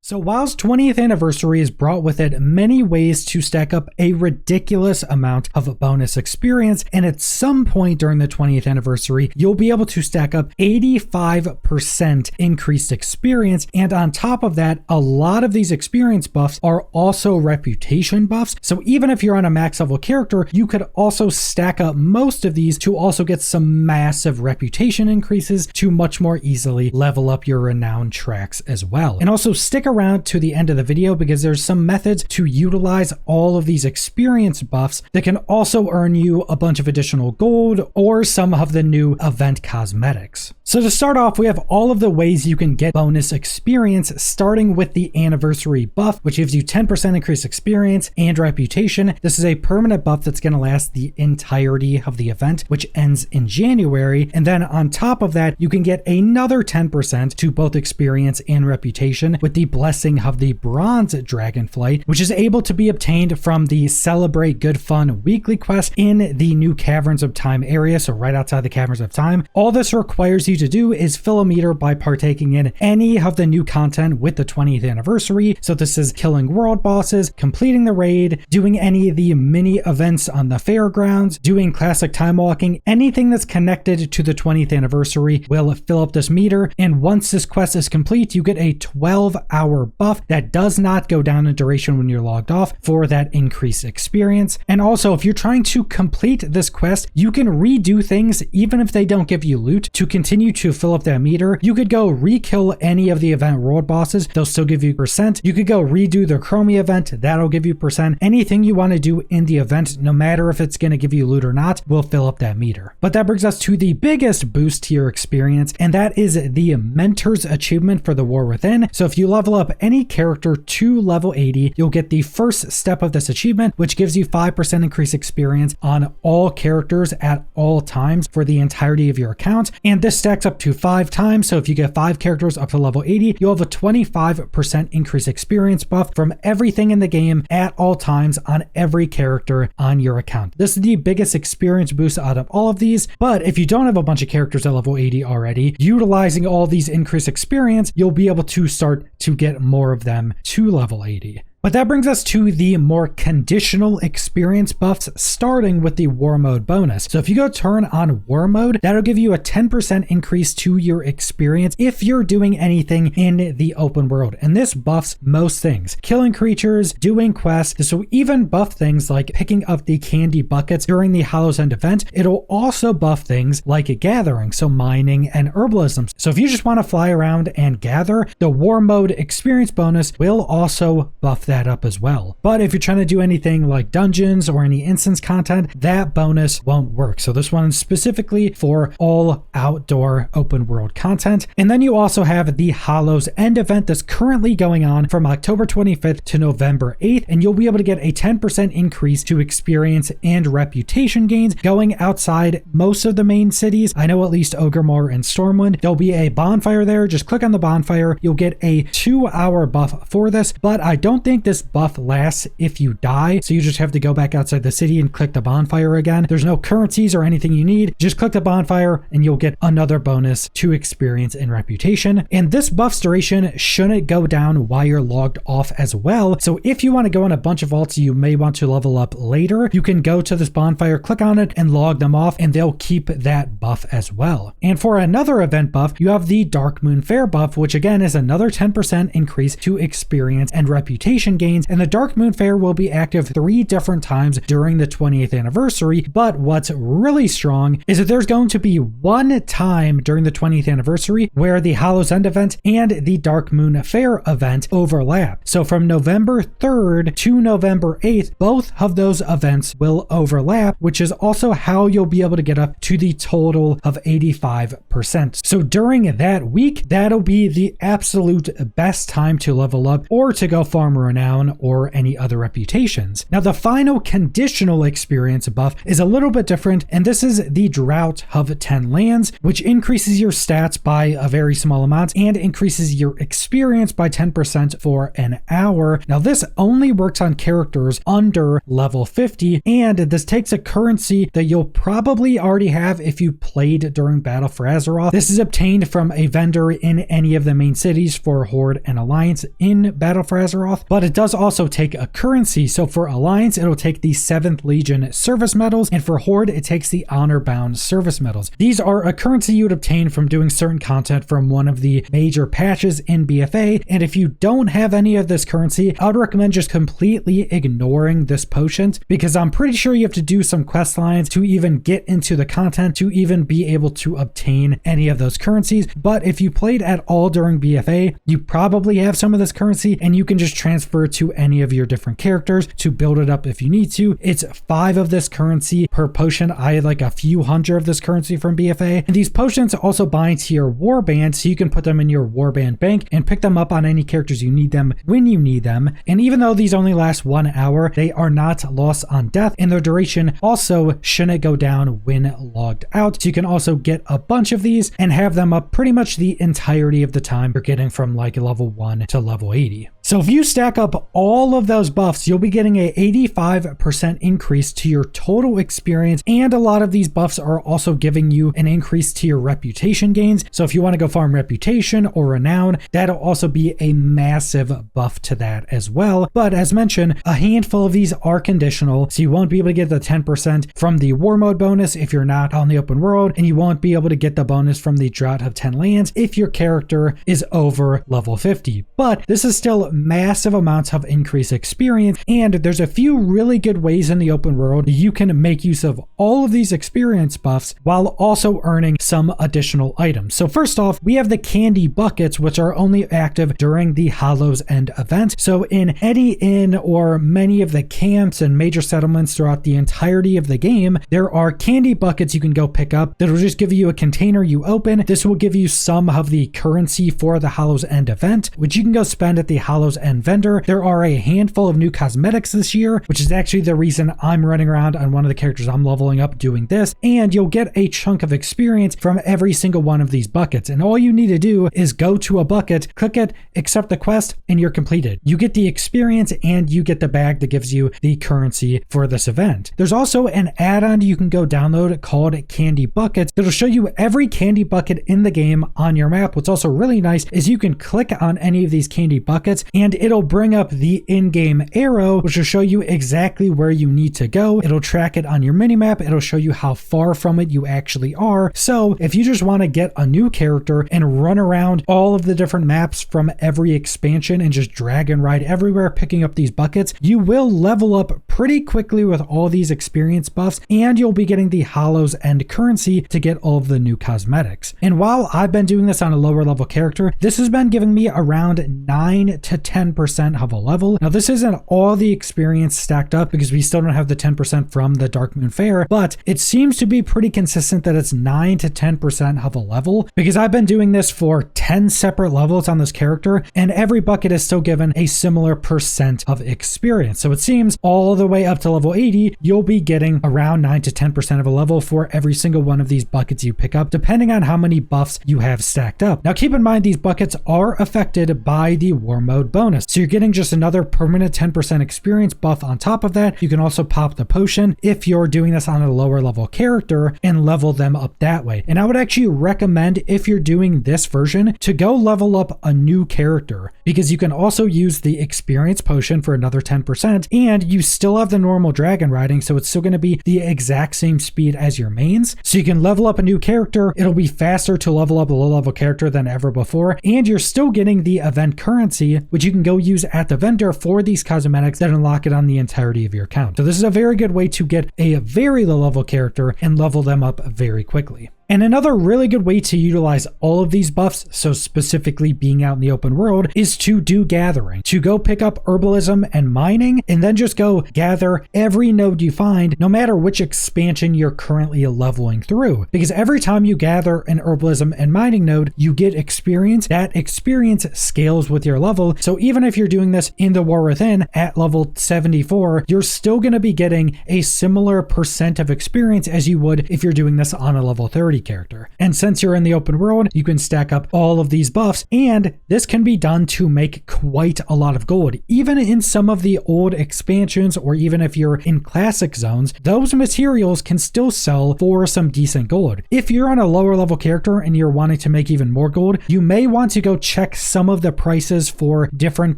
So WoW's 20th anniversary has brought with it many ways to stack up a ridiculous amount of bonus experience, and at some point during the 20th anniversary, you'll be able to stack up 85% increased experience, and on top of that, a lot of these experience buffs are also reputation buffs. So even if you're on a max level character, you could also stack up most of these to also get some massive reputation increases to much more easily level up your renown tracks as well. And also stick around to the end of the video because there's some methods to utilize all of these experience buffs that can also earn you a bunch of additional gold or some of the new event cosmetics. So to start off, we have all of the ways you can get bonus experience, starting with the anniversary buff, which gives you 10% increased experience and reputation. This is a permanent buff that's going to last the entirety of the event, which ends in January. And then on top of that, you can get another 10% to both experience and reputation with the blessing of the bronze dragonflight, which is able to be obtained from the Celebrate Good Fun weekly quest in the new Caverns of Time area. So right outside the Caverns of Time. All this requires you to do is fill a meter by partaking in any of the new content with the 20th anniversary. So this is killing world bosses, completing the raid, doing any of the mini events on the fairgrounds, doing classic time walking, anything that's connected to the 20th anniversary will fill up this meter. And once this quest is complete, you get a 12-hour buff that does not go down in duration when you're logged off for that increased experience. And also, if you're trying to complete this quest, you can redo things even if they don't give you loot to continue to fill up that meter. You could go re-kill any of the event world bosses, they'll still give you percent. You could go redo the Chromie event, that'll give you percent. Anything you want to do in the event, no matter if it's going to give you loot or not, will fill up that meter. But that brings us to the biggest boost to your experience, and that is the Mentor's achievement for the War Within. So if you level up any character to level 80, you'll get the first step of this achievement, which gives you 5% increased experience on all characters at all times for the entirety of your account. And this stacks up to 5 times. So if you get 5 characters up to level 80, you'll have a 25% increased experience buff from everything in the game at all times on every character on your account. This is the biggest experience boost out of all of these. But if you don't have a bunch of characters at level 80 already, utilizing all these increased experience, you'll be able to start to get more of them to level 80. But that brings us to the more conditional experience buffs, starting with the War Mode bonus. So if you go turn on War Mode, that'll give you a 10% increase to your experience if you're doing anything in the open world. And this buffs most things. Killing creatures, doing quests. This will even buff things like picking up the candy buckets during the Hallow's End event. It'll also buff things like gathering, so mining and herbalism. So if you just want to fly around and gather, the War Mode experience bonus will also buff that up as well. But if you're trying to do anything like dungeons or any instance content, that bonus won't work. So this one is specifically for all outdoor open world content. And then you also have the Hallow's End event that's currently going on from October 25th to November 8th, and you'll be able to get a 10% increase to experience and reputation gains going outside most of the main cities. I know at least Ogremore and Stormwind, there'll be a bonfire there. Just click on the bonfire. You'll get a 2-hour buff for this, but I don't think this buff lasts if you die, so you just have to go back outside the city and click the bonfire again. There's no currencies or anything you need. Just click the bonfire and you'll get another bonus to experience and reputation. And this buff's duration shouldn't go down while you're logged off as well. So if you want to go on a bunch of vaults you may want to level up later, you can go to this bonfire, click on it and log them off, and they'll keep that buff as well. And for another event buff, you have the Dark Moon Fair buff, which again is another 10% increase to experience and reputation gains, and the Dark Moon Fair will be active 3 different times during the 20th anniversary. But what's really strong is that there's going to be one time during the 20th anniversary where the Hallow's End event and the Dark Moon Fair event overlap. So from November 3rd to November 8th, both of those events will overlap, which is also how you'll be able to get up to the total of 85%. So during that week, that'll be the absolute best time to level up or to go farm renown renown or any other reputations. Now, the final conditional experience buff is a little bit different, and this is the Drought of 10 Lands, which increases your stats by a very small amount and increases your experience by 10% for an hour. Now, this only works on characters under level 50, and this takes a currency that you'll probably already have if you played during Battle for Azeroth. This is obtained from a vendor in any of the main cities for Horde and Alliance in Battle for Azeroth, but it does also take a currency. So for Alliance, it'll take the 7th Legion service medals, and for Horde, it takes the Honor-bound service medals. These are a currency you would obtain from doing certain content from one of the major patches in BFA, and if you don't have any of this currency, I would recommend just completely ignoring this potion, because I'm pretty sure you have to do some quest lines to even get into the content to even be able to obtain any of those currencies. But if you played at all during BFA, you probably have some of this currency, and you can just transfer to any of your different characters to build it up if you need to. It's 5 of this currency per potion. I had like a few hundred of this currency from BFA, and these potions also bind to your Warband, so you can put them in your Warband bank and pick them up on any characters you need them when you need them. And even though these only last 1 hour, they are not lost on death, and their duration also shouldn't go down when logged out. So you can also get a bunch of these and have them up pretty much the entirety of the time you're getting from like level 1 to level 80. So if you stack up all of those buffs, you'll be getting a 85% increase to your total experience, and a lot of these buffs are also giving you an increase to your reputation gains. So if you want to go farm reputation or renown, that'll also be a massive buff to that as well. But as mentioned, a handful of these are conditional, so you won't be able to get the 10% from the war mode bonus if you're not on the open world, and you won't be able to get the bonus from the Drought of 10 Lands if your character is over level 50. But this is still massive amounts of increased experience, and there's a few really good ways in the open world you can make use of all of these experience buffs while also earning some additional items. So first off, we have the candy buckets, which are only active during the Hallow's End event. So in any inn or many of the camps and major settlements throughout the entirety of the game, there are candy buckets you can go pick up that will just give you a container you open. This will give you some of the currency for the Hallow's End event, which you can go spend at the Hallow's End vendor. There are a handful of new cosmetics this year, which is actually the reason I'm running around on one of the characters I'm leveling up doing this, and you'll get a chunk of experience from every single one of these buckets. And all you need to do is go to a bucket, click it, accept the quest, and you're completed. You get the experience and you get the bag that gives you the currency for this event. There's also an add-on you can go download called Candy Buckets that'll show you every candy bucket in the game on your map. What's also really nice is you can click on any of these candy buckets and it'll bring up the in-game arrow, which will show you exactly where you need to go. It'll track it on your minimap. It'll show you how far from it you actually are. So if you just want to get a new character and run around all of the different maps from every expansion and just drag and ride everywhere picking up these buckets, you will level up pretty quickly with all these experience buffs, and you'll be getting the Hallow's End currency to get all of the new cosmetics. And while I've been doing this on a lower level character, this has been giving me around 9 to 10% of a level. Now this isn't all the experience stacked up because we still don't have the 10% from the Darkmoon Fair, but it seems to be pretty consistent that it's 9 to 10% of a level, because I've been doing this for 10 separate levels on this character, and every bucket is still given a similar percent of experience. So it seems all the way up to level 80, you'll be getting around 9 to 10% of a level for every single one of these buckets you pick up, depending on how many buffs you have stacked up. Now keep in mind, these buckets are affected by the war mode bonus, so you're getting just another permanent 10% experience buff on top of that. You can also pop the potion if you're doing this on a lower level character and level them up that way. And I would actually recommend, if you're doing this version, to go level up a new character, because you can also use the experience potion for another 10%, and you still have the normal dragon riding, so it's still going to be the exact same speed as your mains. So you can level up a new character. It'll be faster to level up a low level character than ever before, and you're still getting the event currency, which you can go use at the vendor for these cosmetics that unlock it on the entirety of your account. So this is a very good way to get a very low level character and level them up very quickly. And another really good way to utilize all of these buffs, so specifically being out in the open world, is to do gathering. To go pick up herbalism and mining, and then just go gather every node you find, no matter which expansion you're currently leveling through. Because every time you gather an herbalism and mining node, you get experience. That experience scales with your level. So even if you're doing this in the War Within at level 74, you're still going to be getting a similar percent of experience as you would if you're doing this on a level 30 character. And since you're in the open world, you can stack up all of these buffs, and this can be done to make quite a lot of gold. Even in some of the old expansions, or even if you're in classic zones, those materials can still sell for some decent gold. If you're on a lower level character and you're wanting to make even more gold, you may want to go check some of the prices for different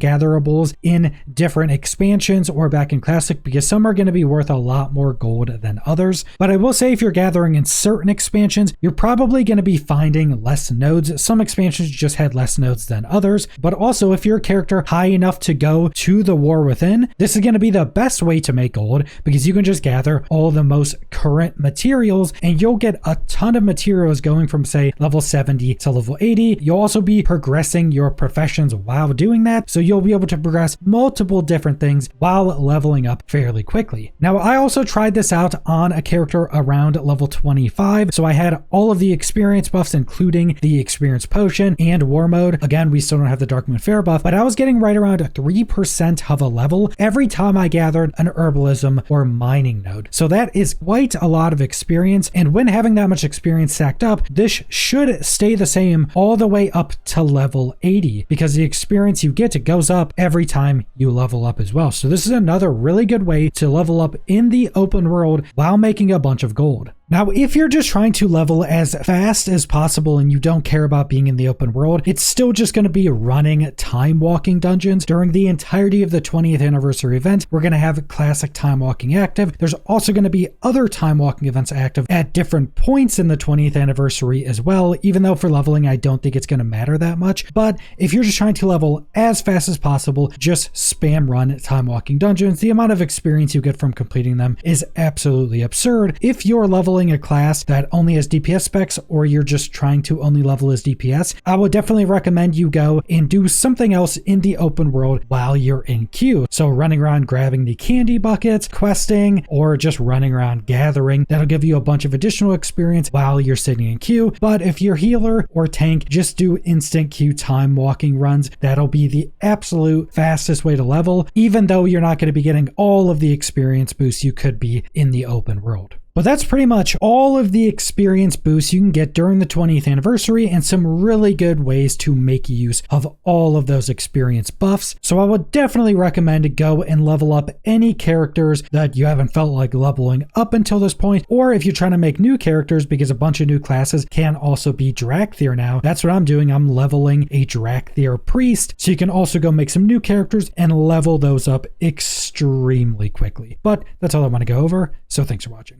gatherables in different expansions or back in classic, because some are going to be worth a lot more gold than others. But I will say, if you're gathering in certain expansions, you're probably going to be finding less nodes. Some expansions just had less nodes than others, but also if you're a character high enough to go to the War Within, this is going to be the best way to make gold, because you can just gather all the most current materials and you'll get a ton of materials going from, say, level 70 to level 80. You'll also be progressing your professions while doing that, so you'll be able to progress multiple different things while leveling up fairly quickly. Now, I also tried this out on a character around level 25, so I had all of the experience buffs, including the experience potion and war mode. Again, we still don't have the Dark Moon Fair buff, but I was getting right around 3% of a level every time I gathered an herbalism or mining node. So that is quite a lot of experience, and when having that much experience stacked up, this should stay the same all the way up to level 80, because the experience you get goes up every time you level up as well. So this is another really good way to level up in the open world while making a bunch of gold. Now, if you're just trying to level as fast as possible and you don't care about being in the open world, it's still just going to be running time walking dungeons. During the entirety of the 20th anniversary event, we're going to have classic time walking active. There's also going to be other time walking events active at different points in the 20th anniversary as well, even though for leveling, I don't think it's going to matter that much. But if you're just trying to level as fast as possible, just spam run time walking dungeons. The amount of experience you get from completing them is absolutely absurd. If you're leveling a class that only has DPS specs, or you're just trying to only level as DPS, I would definitely recommend you go and do something else in the open world while you're in queue. So running around grabbing the candy buckets, questing, or just running around gathering. That'll give you a bunch of additional experience while you're sitting in queue. But if you're healer or tank, just do instant queue time walking runs. That'll be the absolute fastest way to level, even though you're not going to be getting all of the experience boosts you could be in the open world. But that's pretty much all of the experience boosts you can get during the 20th anniversary, and some really good ways to make use of all of those experience buffs. So I would definitely recommend to go and level up any characters that you haven't felt like leveling up until this point, or if you're trying to make new characters, because a bunch of new classes can also be Drakthir now. That's what I'm doing. I'm leveling a Drakthir priest, so you can also go make some new characters and level those up extremely quickly. But that's all I want to go over, so thanks for watching.